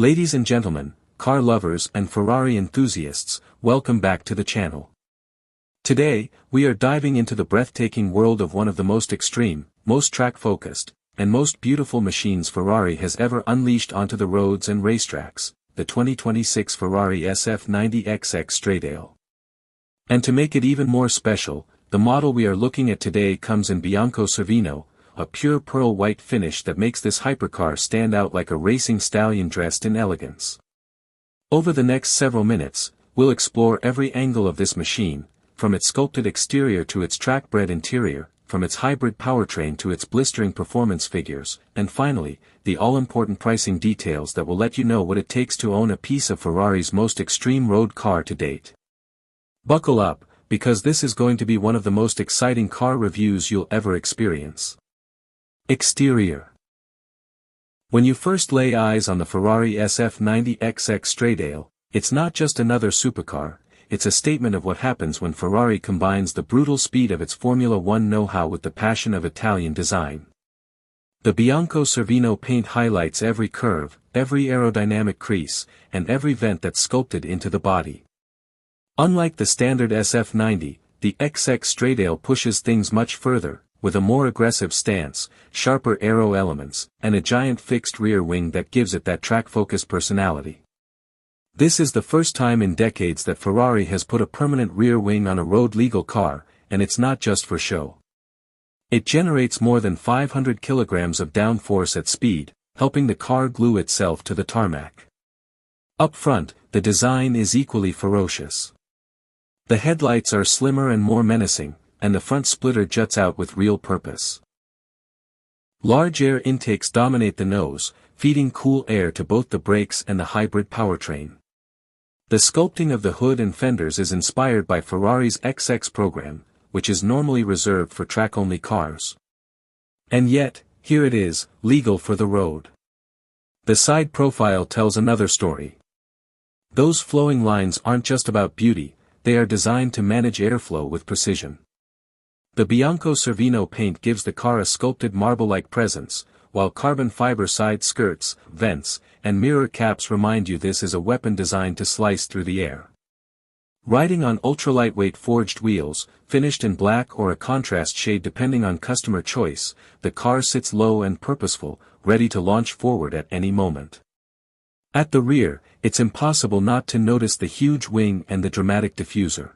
Ladies and gentlemen, car lovers and Ferrari enthusiasts, welcome back to the channel. Today, we are diving into the breathtaking world of one of the most extreme, most track-focused, and most beautiful machines Ferrari has ever unleashed onto the roads and racetracks, the 2026 Ferrari SF90 XX Stradale. And to make it even more special, the model we are looking at today comes in Bianco Cervino, a pure pearl white finish that makes this hypercar stand out like a racing stallion dressed in elegance. Over the next several minutes, we'll explore every angle of this machine, from its sculpted exterior to its track-bred interior, from its hybrid powertrain to its blistering performance figures, and finally, the all-important pricing details that will let you know what it takes to own a piece of Ferrari's most extreme road car to date. Buckle up, because this is going to be one of the most exciting car reviews you'll ever experience. Exterior. When you first lay eyes on the Ferrari SF90 XX Stradale, it's not just another supercar, it's a statement of what happens when Ferrari combines the brutal speed of its Formula One know-how with the passion of Italian design. The Bianco Cervino paint highlights every curve, every aerodynamic crease, and every vent that's sculpted into the body. Unlike the standard SF90, the XX Stradale pushes things much further, with a more aggressive stance, sharper aero elements, and a giant fixed rear wing that gives it that track-focused personality. This is the first time in decades that Ferrari has put a permanent rear wing on a road-legal car, and it's not just for show. It generates more than 500 kilograms of downforce at speed, helping the car glue itself to the tarmac. Up front, the design is equally ferocious. The headlights are slimmer and more menacing, and the front splitter juts out with real purpose. Large air intakes dominate the nose, feeding cool air to both the brakes and the hybrid powertrain. The sculpting of the hood and fenders is inspired by Ferrari's XX program, which is normally reserved for track-only cars. And yet, here it is, legal for the road. The side profile tells another story. Those flowing lines aren't just about beauty, they are designed to manage airflow with precision. The Bianco Cervino paint gives the car a sculpted marble-like presence, while carbon fiber side skirts, vents, and mirror caps remind you this is a weapon designed to slice through the air. Riding on ultra-lightweight forged wheels, finished in black or a contrast shade depending on customer choice, the car sits low and purposeful, ready to launch forward at any moment. At the rear, it's impossible not to notice the huge wing and the dramatic diffuser.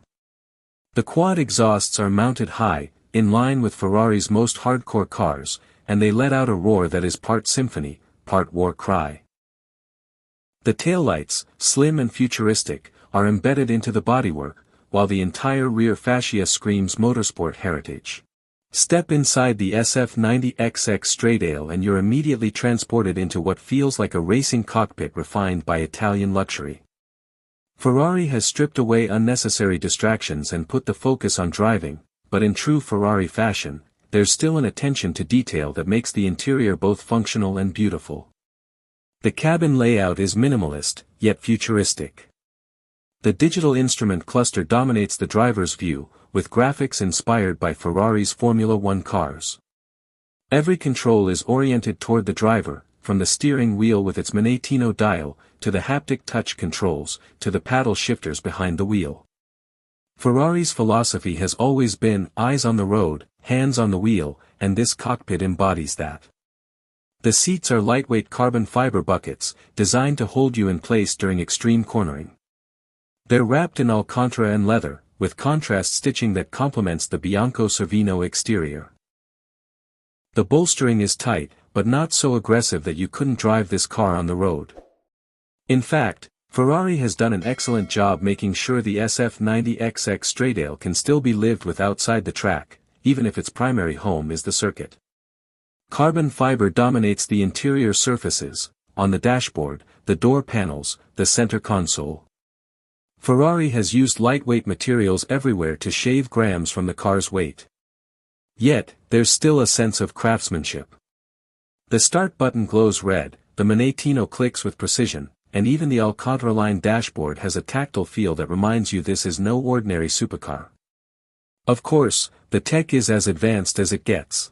The quad exhausts are mounted high, in line with Ferrari's most hardcore cars, and they let out a roar that is part symphony, part war cry. The taillights, slim and futuristic, are embedded into the bodywork, while the entire rear fascia screams motorsport heritage. Step inside the SF90 XX Stradale and you're immediately transported into what feels like a racing cockpit refined by Italian luxury. Ferrari has stripped away unnecessary distractions and put the focus on driving, but in true Ferrari fashion, there's still an attention to detail that makes the interior both functional and beautiful. The cabin layout is minimalist, yet futuristic. The digital instrument cluster dominates the driver's view, with graphics inspired by Ferrari's Formula One cars. Every control is oriented toward the driver, from the steering wheel with its Manettino dial, to the haptic touch controls, to the paddle shifters behind the wheel. Ferrari's philosophy has always been eyes on the road, hands on the wheel, and this cockpit embodies that. The seats are lightweight carbon fiber buckets, designed to hold you in place during extreme cornering. They're wrapped in Alcantara and leather, with contrast stitching that complements the Bianco Cervino exterior. The bolstering is tight, but not so aggressive that you couldn't drive this car on the road. In fact, Ferrari has done an excellent job making sure the SF90 XX Stradale can still be lived with outside the track, even if its primary home is the circuit. Carbon fiber dominates the interior surfaces, on the dashboard, the door panels, the center console. Ferrari has used lightweight materials everywhere to shave grams from the car's weight. Yet, there's still a sense of craftsmanship. The start button glows red, the Manettino clicks with precision, and even the Alcantara-lined dashboard has a tactile feel that reminds you this is no ordinary supercar. Of course, the tech is as advanced as it gets.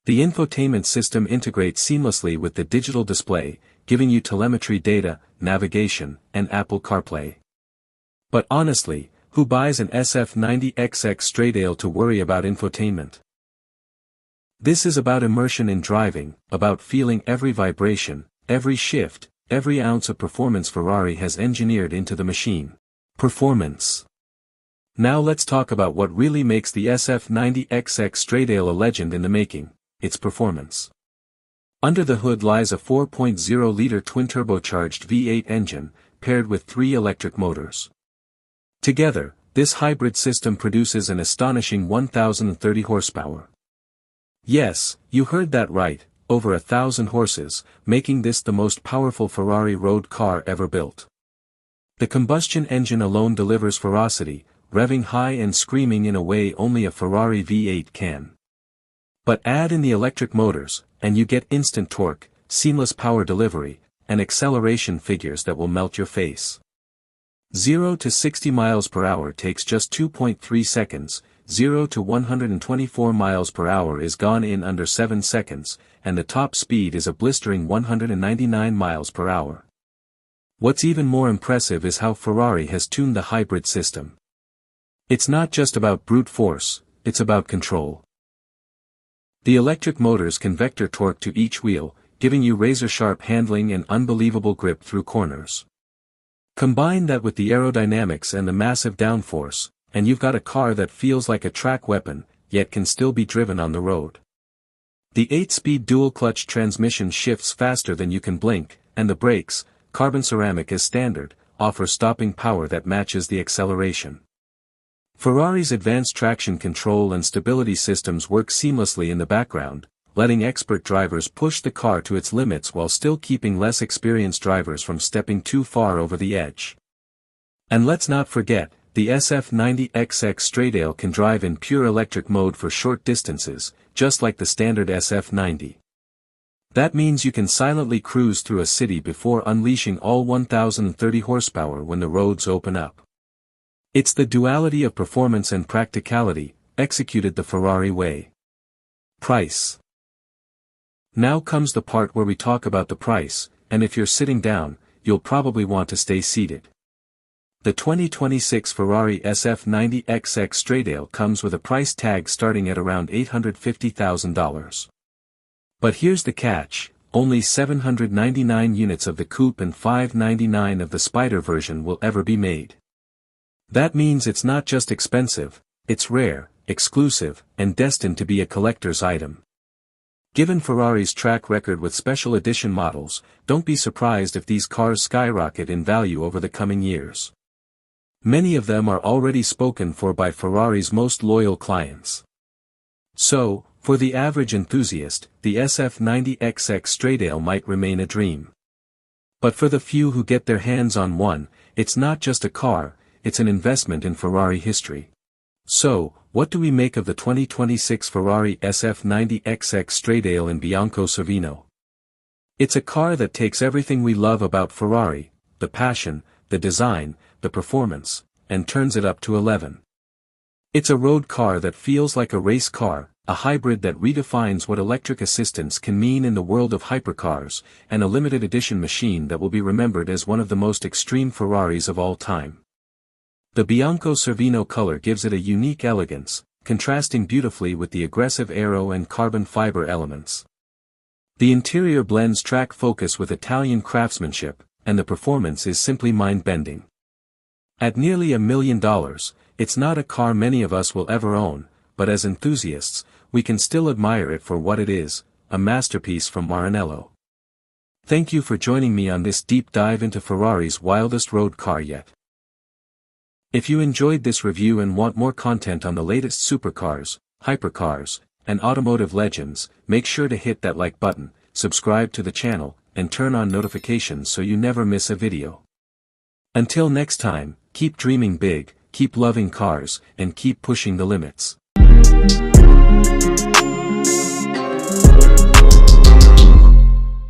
The infotainment system integrates seamlessly with the digital display, giving you telemetry data, navigation, and Apple CarPlay. But honestly, who buys an SF90 XX Stradale to worry about infotainment? This is about immersion in driving, about feeling every vibration, every shift, every ounce of performance Ferrari has engineered into the machine. Performance. Now let's talk about what really makes the SF90 XX Stradale a legend in the making, its performance. Under the hood lies a 4.0-liter twin-turbocharged V8 engine, paired with 3 electric motors. Together, this hybrid system produces an astonishing 1,030 horsepower. Yes, you heard that right, over 1,000 horses, making this the most powerful Ferrari road car ever built. The combustion engine alone delivers ferocity, revving high and screaming in a way only a Ferrari V8 can. But add in the electric motors, and you get instant torque, seamless power delivery, and acceleration figures that will melt your face. 0 to 60 miles per hour takes just 2.3 seconds, 0 to 124 miles per hour is gone in under 7 seconds, and the top speed is a blistering 199 miles per hour. What's even more impressive is how Ferrari has tuned the hybrid system. It's not just about brute force, it's about control. The electric motors can vector torque to each wheel, giving you razor-sharp handling and unbelievable grip through corners. Combine that with the aerodynamics and the massive downforce, and you've got a car that feels like a track weapon, yet can still be driven on the road. The 8-speed dual-clutch transmission shifts faster than you can blink, and the brakes, carbon ceramic as standard, offer stopping power that matches the acceleration. Ferrari's advanced traction control and stability systems work seamlessly in the background, letting expert drivers push the car to its limits while still keeping less experienced drivers from stepping too far over the edge. And let's not forget, the SF90 XX Stradale can drive in pure electric mode for short distances, just like the standard SF90. That means you can silently cruise through a city before unleashing all 1,030 horsepower when the roads open up. It's the duality of performance and practicality, executed the Ferrari way. Price. Now comes the part where we talk about the price, and if you're sitting down, you'll probably want to stay seated. The 2026 Ferrari SF90 XX Stradale comes with a price tag starting at around $850,000. But here's the catch, only 799 units of the coupe and 599 of the Spider version will ever be made. That means it's not just expensive, it's rare, exclusive, and destined to be a collector's item. Given Ferrari's track record with special edition models, don't be surprised if these cars skyrocket in value over the coming years. Many of them are already spoken for by Ferrari's most loyal clients. So, for the average enthusiast, the SF90 XX Stradale might remain a dream. But for the few who get their hands on one, it's not just a car, it's an investment in Ferrari history. So, what do we make of the 2026 Ferrari SF90 XX Stradale in Bianco Cervino? It's a car that takes everything we love about Ferrari, the passion, the design, the performance, and turns it up to 11. It's a road car that feels like a race car, a hybrid that redefines what electric assistance can mean in the world of hypercars, and a limited edition machine that will be remembered as one of the most extreme Ferraris of all time. The Bianco Cervino color gives it a unique elegance, contrasting beautifully with the aggressive aero and carbon fiber elements. The interior blends track focus with Italian craftsmanship, and the performance is simply mind-bending. At nearly $1 million, it's not a car many of us will ever own, but as enthusiasts, we can still admire it for what it is, a masterpiece from Maranello. Thank you for joining me on this deep dive into Ferrari's wildest road car yet. If you enjoyed this review and want more content on the latest supercars, hypercars, and automotive legends, make sure to hit that like button, subscribe to the channel, and turn on notifications so you never miss a video. Until next time, keep dreaming big, keep loving cars, and keep pushing the limits.